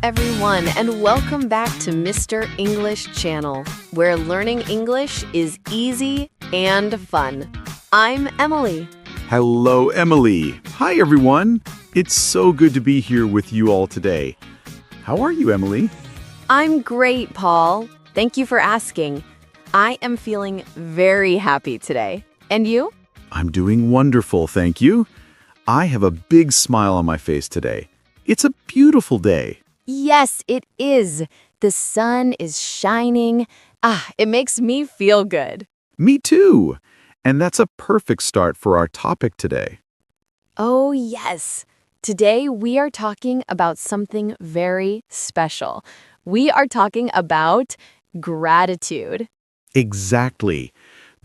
everyone, and welcome back to Mr. English Channel, where learning English is easy and fun. I'm Emily. Hello, Emily. Hi, everyone. It's so good to be here with you all today. How are you, Emily? I'm great, Paul. Thank you for asking. I am feeling very happy today. And you? I'm doing wonderful, thank you. I have a big smile on my face today. It's a beautiful day. Yes, it is. The sun is shining. It makes me feel good. Me too. And that's a perfect start for our topic today. Oh, yes. Today we are talking about something very special. We are talking about gratitude. Exactly.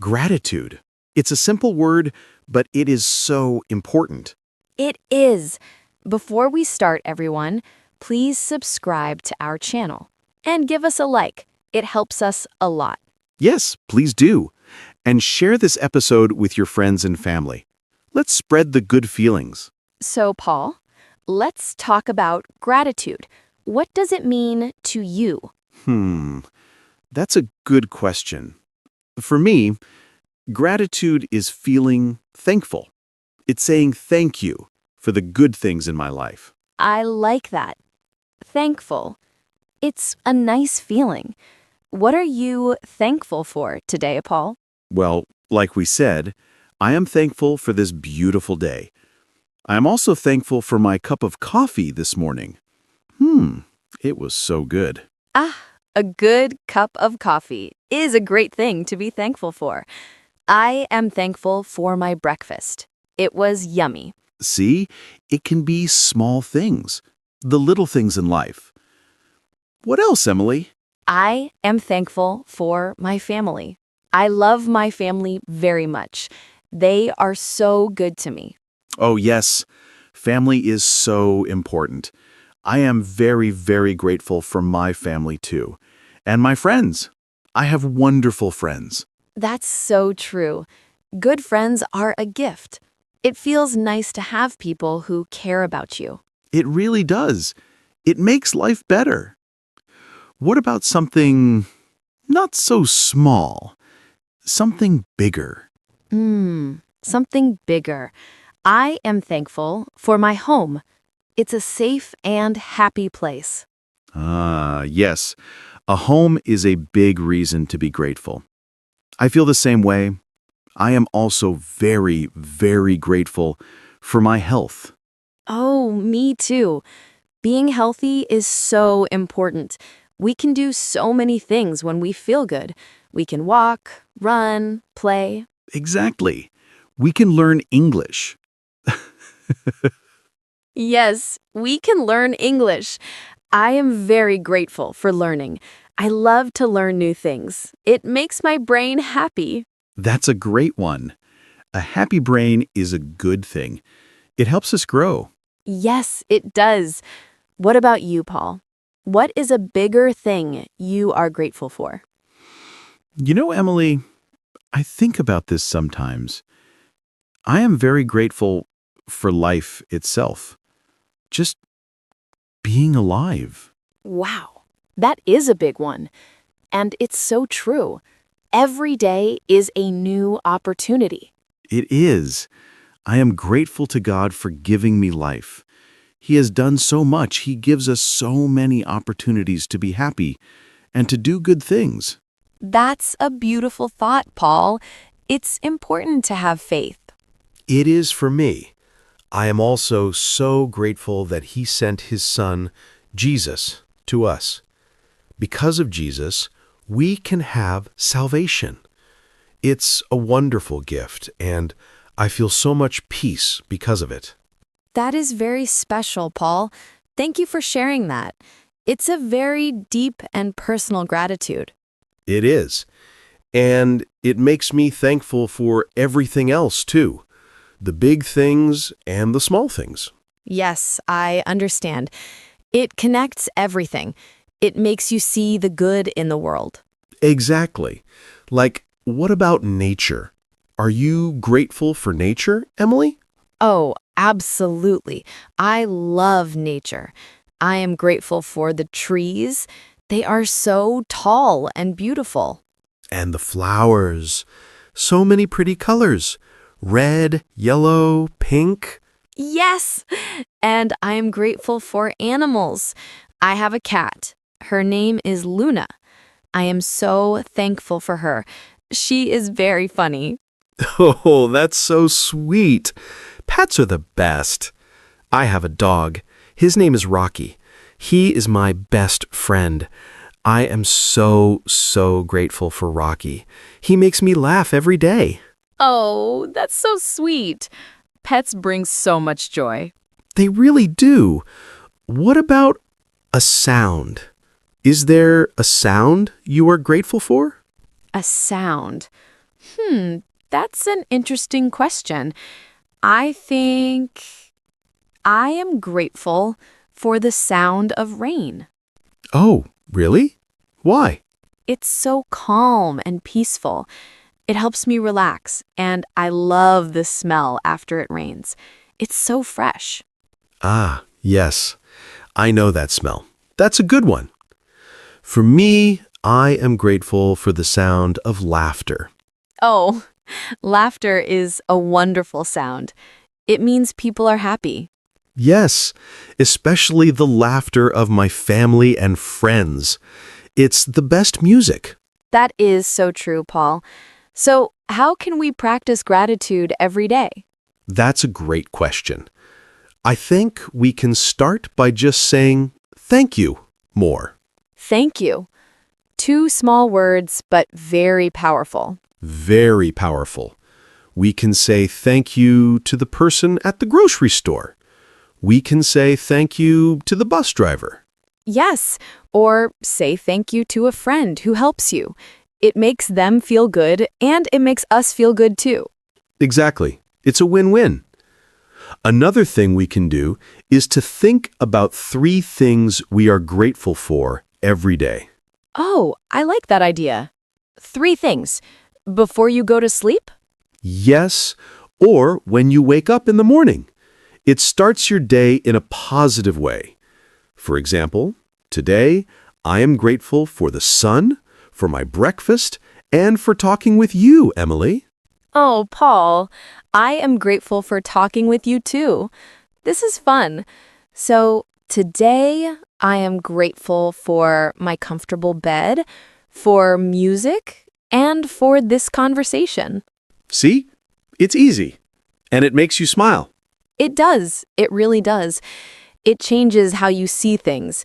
Gratitude. It's a simple word, but it is so important. It is. Before we start, everyone, please subscribe to our channel and give us a like. It helps us a lot. Yes, please do. And share this episode with your friends and family. Let's spread the good feelings. So, Paul, let's talk about gratitude. What does it mean to you? That's a good question. For me, gratitude is feeling thankful. It's saying thank you for the good things in my life. I like that. Thankful. It's a nice feeling. What are you thankful for today, Paul? Well, like we said, I am thankful for this beautiful day. I am also thankful for my cup of coffee this morning. It was so good. A good cup of coffee is a great thing to be thankful for. I am thankful for my breakfast. It was yummy. See, it can be small things, the little things in life. What else, Emily? I am thankful for my family. I love my family very much. They are so good to me. Oh, yes. Family is so important. I am very, very grateful for my family, too. And my friends. I have wonderful friends. That's so true. Good friends are a gift. It feels nice to have people who care about you. It really does. It makes life better. What about something not so small? Something bigger. Something bigger. I am thankful for my home. It's a safe and happy place. Yes. A home is a big reason to be grateful. I feel the same way. I am also very, very grateful for my health. Oh, me too. Being healthy is so important. We can do so many things when we feel good. We can walk, run, play. Exactly. We can learn English. Yes, we can learn English. I am very grateful for learning. I love to learn new things. It makes my brain happy. That's a great one. A happy brain is a good thing. It helps us grow. Yes, it does. What about you, Paul? What is a bigger thing you are grateful for? You know, Emily, I think about this sometimes. I am very grateful for life itself. Just being alive. Wow, that is a big one. And it's so true. Every day is a new opportunity. It is. I am grateful to God for giving me life. He has done so much. He gives us so many opportunities to be happy and to do good things. That's a beautiful thought, Paul. It's important to have faith. It is for me. I am also so grateful that He sent His Son, Jesus, to us. Because of Jesus, we can have salvation. It's a wonderful gift, and I feel so much peace because of it. That is very special, Paul. Thank you for sharing that. It's a very deep and personal gratitude. It is. And it makes me thankful for everything else, too. The big things and the small things. Yes, I understand. It connects everything. It makes you see the good in the world. Exactly. Like, what about nature? Are you grateful for nature, Emily? Oh, absolutely. I love nature. I am grateful for the trees. They are so tall and beautiful. And the flowers. So many pretty colors. Red, yellow, pink. Yes! And I am grateful for animals. I have a cat. Her name is Luna. I am so thankful for her. She is very funny. Oh, that's so sweet. Pets are the best. I have a dog. His name is Rocky. He is my best friend. I am so grateful for Rocky. He makes me laugh every day. Oh, that's so sweet. Pets bring so much joy. They really do. What about a sound? Is there a sound you are grateful for? A sound. That's an interesting question. I think I am grateful for the sound of rain. Oh, really? Why? It's so calm and peaceful. It helps me relax, and I love the smell after it rains. It's so fresh. Ah, yes. I know that smell. That's a good one. For me, I am grateful for the sound of laughter. Oh, laughter is a wonderful sound. It means people are happy. Yes, especially the laughter of my family and friends. It's the best music. That is so true, Paul. So, how can we practice gratitude every day? That's a great question. I think we can start by just saying thank you more. Thank you. 2 small words, but very powerful. Very powerful. We can say thank you to the person at the grocery store. We can say thank you to the bus driver. Yes, or say thank you to a friend who helps you. It makes them feel good, and it makes us feel good too. Exactly. It's a win-win. Another thing we can do is to think about 3 things we are grateful for every day. Oh, I like that idea. 3 things. Before you go to sleep? Yes, or when you wake up in the morning. It starts your day in a positive way. For example, today I am grateful for the sun, for my breakfast, and for talking with you, Emily. Oh, Paul, I am grateful for talking with you too. This is fun. So, today I am grateful for my comfortable bed, for music, and for this conversation. See? It's easy. And it makes you smile. It does. It really does. It changes how you see things.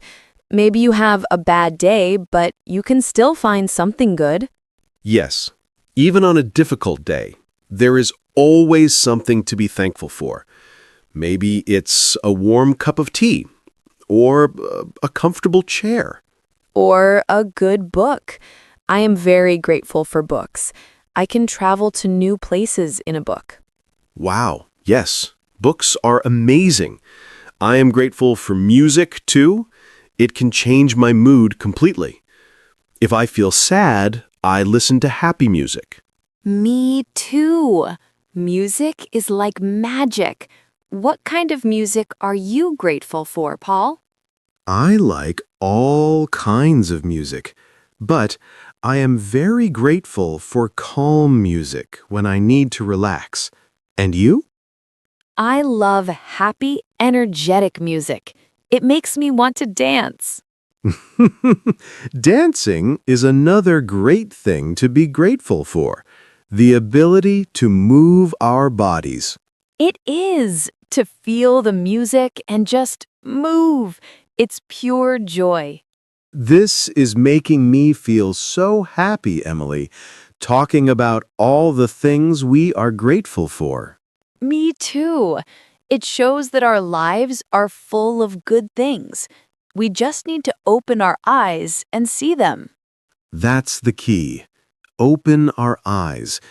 Maybe you have a bad day, but you can still find something good. Yes, even on a difficult day, there is always something to be thankful for. Maybe it's a warm cup of tea, or a comfortable chair. Or a good book. I am very grateful for books. I can travel to new places in a book. Wow, yes, books are amazing. I am grateful for music, too. It can change my mood completely. If I feel sad, I listen to happy music. Me too. Music is like magic. What kind of music are you grateful for, Paul? I like all kinds of music, but I am very grateful for calm music when I need to relax. And you? I love happy, energetic music. It makes me want to dance. Dancing is another great thing to be grateful for. The ability to move our bodies. It is to feel the music and just move. It's pure joy. This is making me feel so happy, Emily, talking about all the things we are grateful for. Me too. It shows that our lives are full of good things. We just need to open our eyes and see them. That's the key. Open our eyes.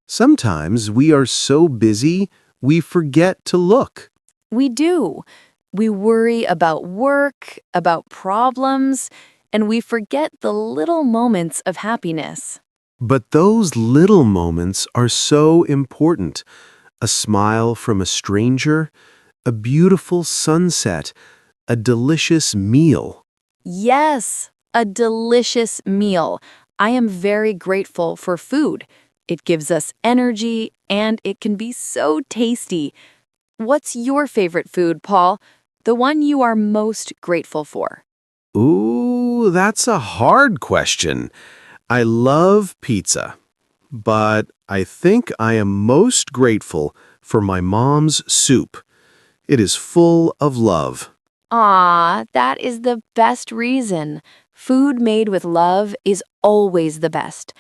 Sometimes we are so busy, we forget to look. We do. We worry about work, about problems, and we forget the little moments of happiness. But those little moments are so important. A smile from a stranger, a beautiful sunset, a delicious meal. Yes, a delicious meal. I am very grateful for food. It gives us energy and it can be so tasty. What's your favorite food, Paul? The one you are most grateful for? Ooh, that's a hard question. I love pizza, but I think I am most grateful for my mom's soup. It is full of love. Ah, that is the best reason. Food made with love is always the best.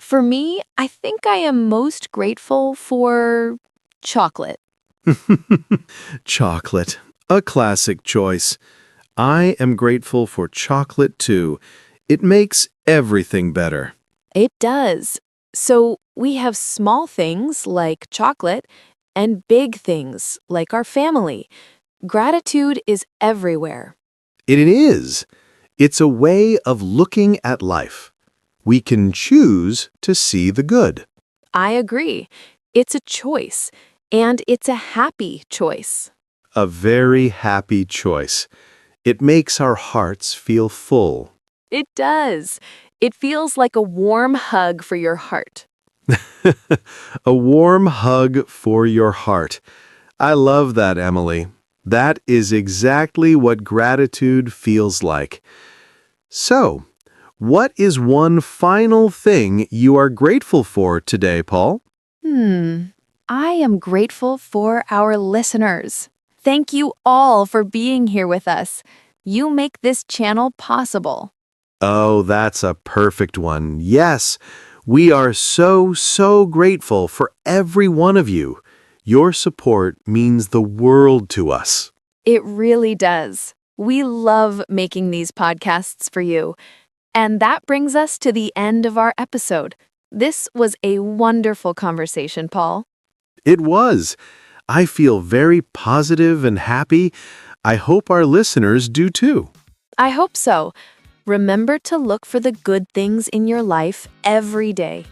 For me, I think I am most grateful for chocolate. Chocolate, a classic choice. I am grateful for chocolate too. It makes everything better. It does. So we have small things like chocolate and big things like our family. Gratitude is everywhere. It is. It's a way of looking at life. We can choose to see the good. I agree. It's a choice, and it's a happy choice. A very happy choice. It makes our hearts feel full. It does. It feels like a warm hug for your heart. A warm hug for your heart. I love that, Emily. That is exactly what gratitude feels like. So, what is one final thing you are grateful for today, Paul? I am grateful for our listeners. Thank you all for being here with us. You make this channel possible. Oh, that's a perfect one. Yes, we are so grateful for every one of you. Your support means the world to us. It really does. We love making these podcasts for you. And that brings us to the end of our episode. This was a wonderful conversation, Paul. It was. I feel very positive and happy. I hope our listeners do too. I hope so. Remember to look for the good things in your life every day.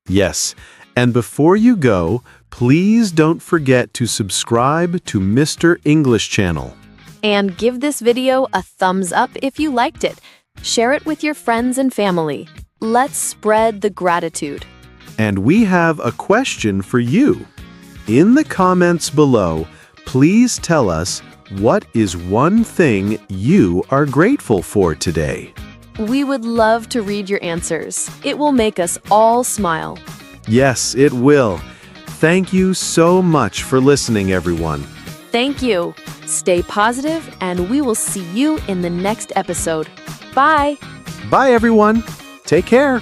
Yes, and before you go, please don't forget to subscribe to Mr. English Channel. And give this video a thumbs up if you liked it. Share it with your friends and family. Let's spread the gratitude. And we have a question for you. In the comments below, please tell us what is one thing you are grateful for today. We would love to read your answers. It will make us all smile. Yes, it will. Thank you so much for listening, everyone. Thank you. Stay positive, and we will see you in the next episode. Bye. Bye, everyone. Take care.